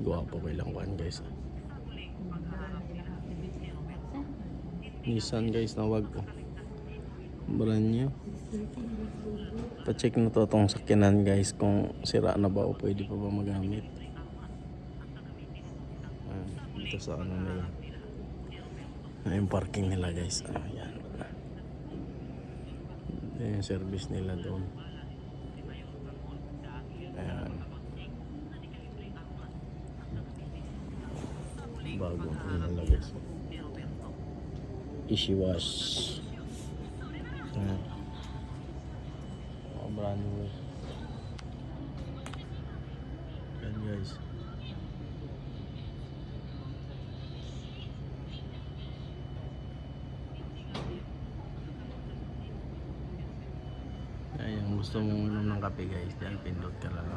Guwapo ko ilang kuhan guys. Nissan guys na wag ko. Brand new. Pa-check na to tong sakyanan guys kung sira na ba o pwede pa ba magamit. Dito sa ano nila. Yung parking nila guys. Ayan. Ito yung service nila doon. Ayan. Bago nila guys. Easy wash. Ayan. Brand new. Ayan guys. Ayan, gusto mong uminom ng kape guys, diyan pindot ka lang